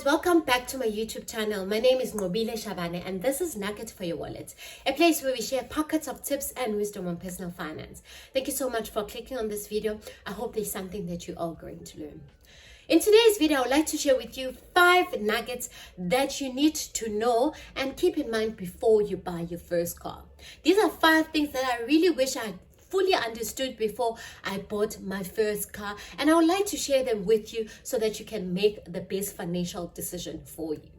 welcome back to my YouTube channel. My name is Ngobile Shabane and this is Nugget for Your Wallet, a place where we share pockets of tips and wisdom on personal finance. Thank you so much for clicking on this video. I hope there's something that you are going to learn. In today's video, I would like to share with you 5 nuggets that you need to know and keep in mind before you buy your first car. These are 5 things that I really wish I fully understood before I bought my first car, and I would like to share them with you so that you can make the best financial decision for you.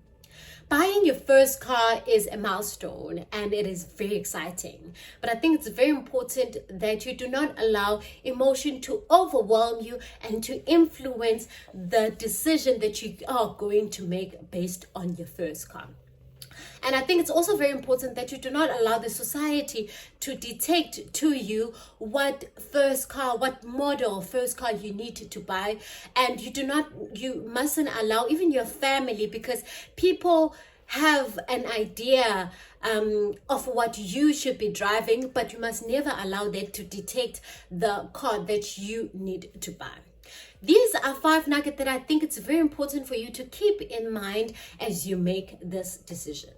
Buying your first car is a milestone and it is very exciting, but I think it's very important that you do not allow emotion to overwhelm you and to influence the decision that you are going to make based on your first car. And I think it's also very important that you do not allow the society to dictate to you what model of first car you need to buy. And you mustn't allow even your family, because people have an idea of what you should be driving, but you must never allow that to dictate the car that you need to buy. These are 5 nuggets that I think it's very important for you to keep in mind as you make this decision.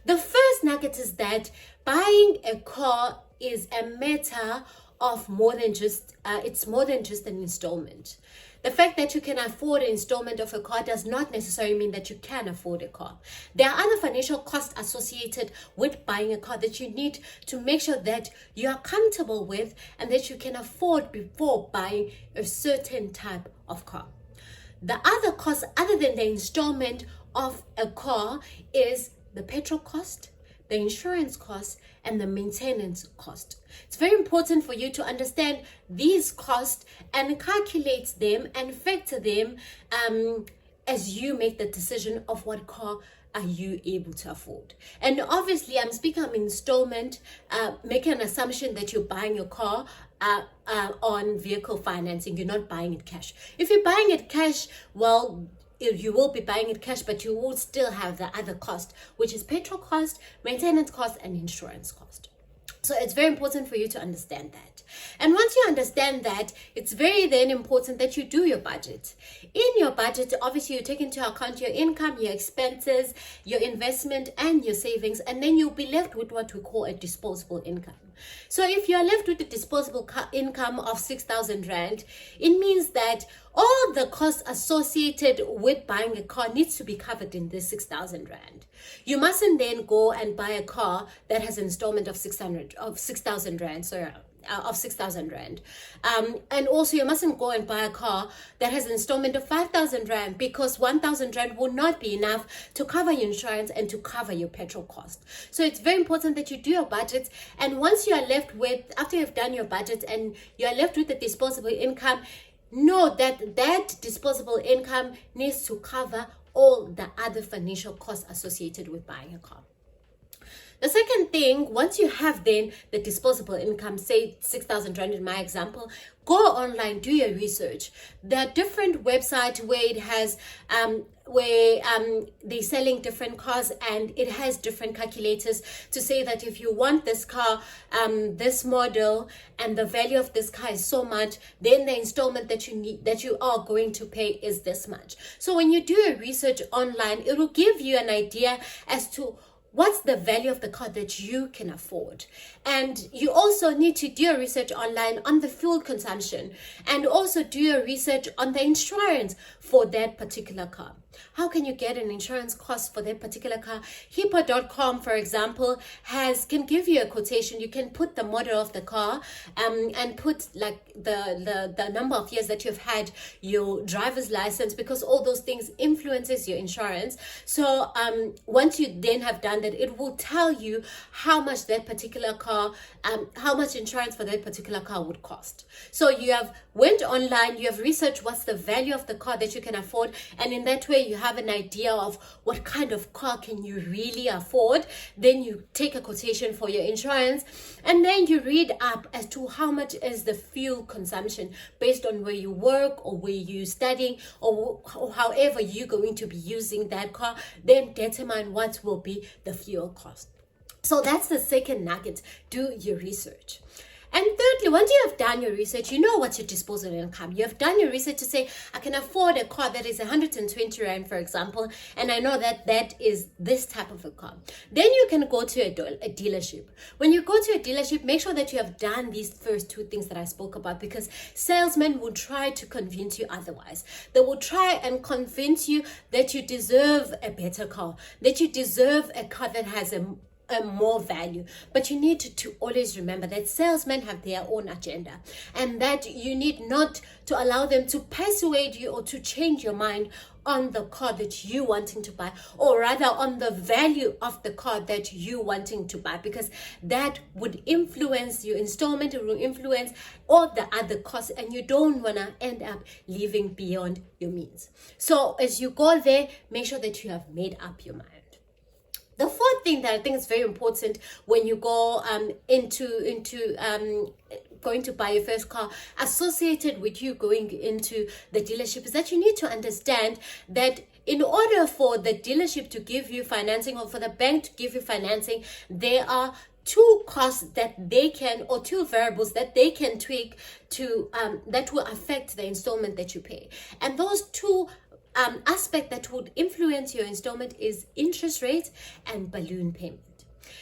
The first nugget is that buying a car is a matter of more than just an installment. The fact that you can afford an installment of a car does not necessarily mean that you can afford a car. There are other financial costs associated with buying a car that you need to make sure that you are comfortable with and that you can afford before buying a certain type of car. The other cost, other than the installment of a car, is the petrol cost, the insurance cost, and the maintenance cost. It's very important for you to understand these costs and calculate them and factor them as you make the decision of what car are you able to afford. And obviously, I'm speaking of installment, making an assumption that you're buying your car on vehicle financing. You're not buying it cash. If you're buying it cash, well, you will be buying it cash, but you will still have the other cost, which is petrol cost, maintenance cost, and insurance cost. So it's very important for you to understand that. And once you understand that, it's very then important that you do your budget. In your budget, obviously, you take into account your income, your expenses, your investment, and your savings, and then you'll be left with what we call a disposable income. So if you're left with a disposable income of 6,000 Rand, it means that all the costs associated with buying a car needs to be covered in this 6,000 Rand. You mustn't then go and buy a car that has an installment of 6,000 Rand. And also you mustn't go and buy a car that has an installment of 5,000 Rand, because 1,000 Rand will not be enough to cover your insurance and to cover your petrol cost. So it's very important that you do your budget, and once you are left with, after you've done your budget and you are left with the disposable income, know that that disposable income needs to cover all the other financial costs associated with buying a car. The second thing, once you have then the disposable income, say 6,000 Rand in my example, go online, do your research. There are different websites where it has, they're selling different cars, and it has different calculators to say that if you want this car, this model, and the value of this car is so much, then the installment that you are going to pay is this much. So when you do your research online, it will give you an idea as to what's the value of the car that you can afford. And you also need to do your research online on the fuel consumption, and also do your research on the insurance for that particular car. How can you get an insurance cost for that particular car? Hippo.com, for example, can give you a quotation. You can put the model of the car and put like the number of years that you've had your driver's license, because all those things influences your insurance. So once you then have done that, it will tell you how much that particular car, how much insurance for that particular car would cost. So you have went online, you have researched what's the value of the car that you can afford, and in that way you have an idea of what kind of car can you really afford. Then you take a quotation for your insurance, and then you read up as to how much is the fuel consumption based on where you work or where you're studying, or however you're going to be using that car. Then determine what will be the fuel cost. So that's the second nugget. Do your research. And thirdly, once you have done your research, you know what's your disposable income. You have done your research to say, I can afford a car that is 120 Rand, for example, and I know that that is this type of a car. Then you can go to a dealership. When you go to a dealership, make sure that you have done these first two things that I spoke about, because salesmen will try to convince you otherwise. They will try and convince you that you deserve a better car, that you deserve a car that has a more value. But you need to always remember that salesmen have their own agenda, and that you need not to allow them to persuade you or to change your mind on the car that you wanting to buy, or rather on the value of the car that you wanting to buy, because that would influence your installment, it will influence all the other costs, and you don't want to end up living beyond your means. So as you go there, make sure that you have made up your mind. The fourth thing that I think is very important when you go into going to buy your first car, associated with you going into the dealership, is that you need to understand that in order for the dealership to give you financing, or for the bank to give you financing, there are two costs that they can, or two variables that they can tweak to that will affect the installment that you pay. And those two aspect that would influence your installment is interest rate and balloon payment.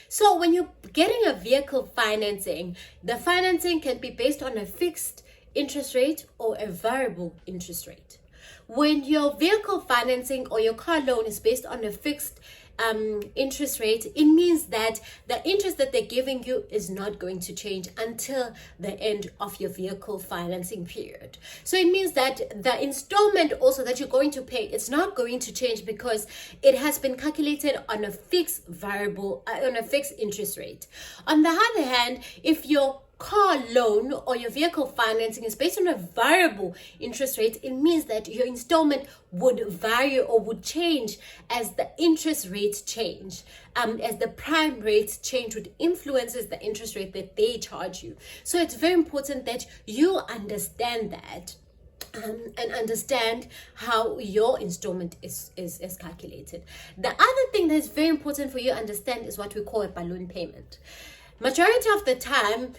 So when you're getting a vehicle financing, the financing can be based on a fixed interest rate or a variable interest rate. When your vehicle financing or your car loan is based on a fixed interest rate, it means that the interest that they're giving you is not going to change until the end of your vehicle financing period. So it means that the installment also that you're going to pay, it's not going to change, because it has been calculated on a fixed variable, on a fixed interest rate. On the other hand, if your car loan or your vehicle financing is based on a variable interest rate, it means that your installment would vary or would change as the interest rates change, as the prime rates change, which influences the interest rate that they charge you. So it's very important that you understand that. And understand how your installment is calculated. The other thing that is very important for you to understand is what we call a balloon payment. Majority of the time,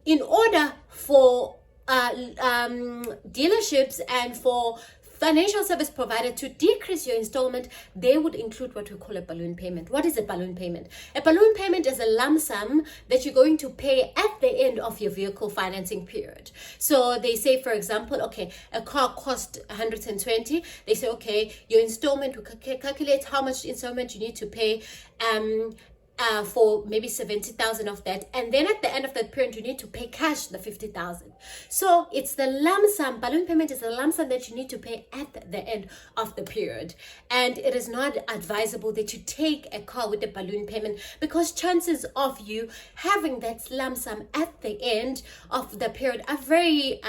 in order for dealerships and for financial service provider to decrease your installment, they would include what we call a balloon payment. What is a balloon payment? A balloon payment is a lump sum that you're going to pay at the end of your vehicle financing period. So they say, for example, okay, a car cost 120. They say, okay, your installment, we calculate how much installment you need to pay for maybe 70,000 of that, and then at the end of that period you need to pay cash the 50,000. So it's the lump sum. Balloon payment is the lump sum that you need to pay at the end of the period, and it is not advisable that you take a car with a balloon payment, because chances of you having that lump sum at the end of the period are very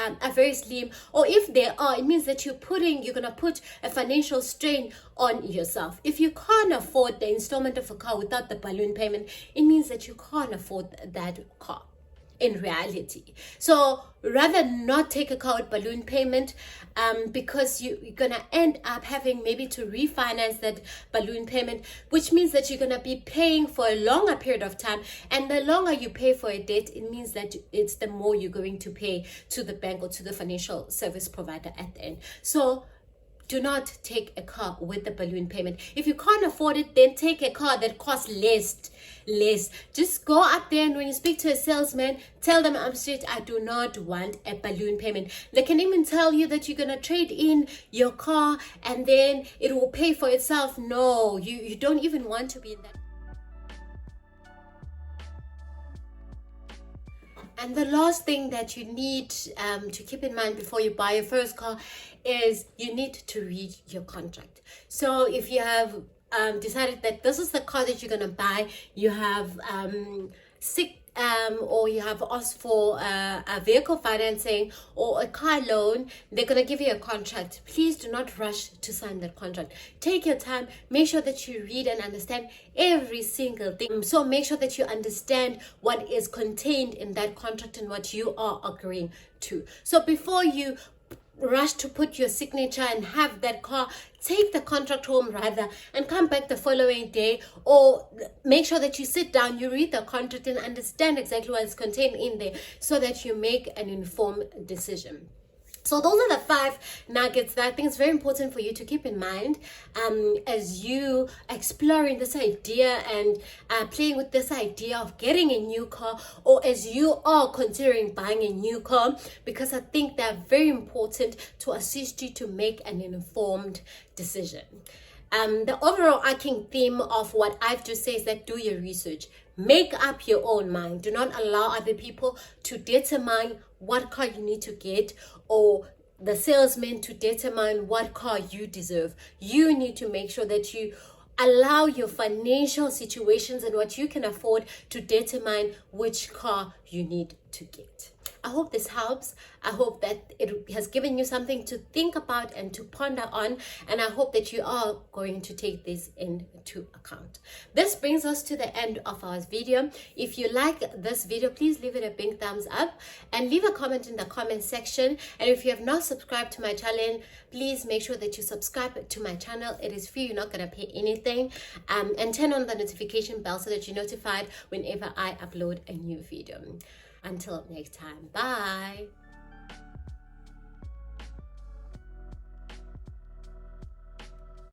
slim, or if they are, it means that you're gonna put a financial strain on yourself. If you can't afford the installment of a car without the balloon payment, it means that you can't afford that car in reality. So rather not take a car with balloon payment, because you're gonna end up having maybe to refinance that balloon payment, which means that you're gonna be paying for a longer period of time, and the longer you pay for a debt, it means that it's the more you're going to pay to the bank or to the financial service provider at the end. So do not take a car with the balloon payment. If you can't afford it, then take a car that costs less. Just go up there, and when you speak to a salesman, tell them I'm straight, I do not want a balloon payment. They can even tell you that you're gonna trade in your car and then it will pay for itself. No, you don't even want to be in that. And the last thing that you need to keep in mind before you buy your first car is you need to read your contract. So if you have decided that this is the car that you're going to buy, you have or you have asked for a vehicle financing or a car loan, they're going to give you a contract. Please do not rush to sign that contract. Take your time. Make sure that you read and understand every single thing. So make sure that you understand what is contained in that contract and what you are agreeing to. So before you rush to put your signature and have that car. Take the contract home rather and come back the following day, or make sure that you sit down, you read the contract and understand exactly what is contained in there so that you make an informed decision. So those are the 5 nuggets that I think is very important for you to keep in mind as you exploring this idea and playing with this idea of getting a new car, or as you are considering buying a new car, because I think they're very important to assist you to make an informed decision. The overall arcing theme of what I have to say is that do your research. Make up your own mind. Do not allow other people to determine what car you need to get, or the salesman to determine what car you deserve. You need to make sure that you allow your financial situations and what you can afford to determine which car you need to get. I hope this helps. I hope that it has given you something to think about and to ponder on, and I hope that you are going to take this into account. This brings us to the end of our video. If you like this video, please leave it a big thumbs up and leave a comment in the comment section. And if you have not subscribed to my channel, please make sure that you subscribe to my channel. It is free, you're not going to pay anything, and turn on the notification bell so that you're notified whenever I upload a new video. Until next time, bye.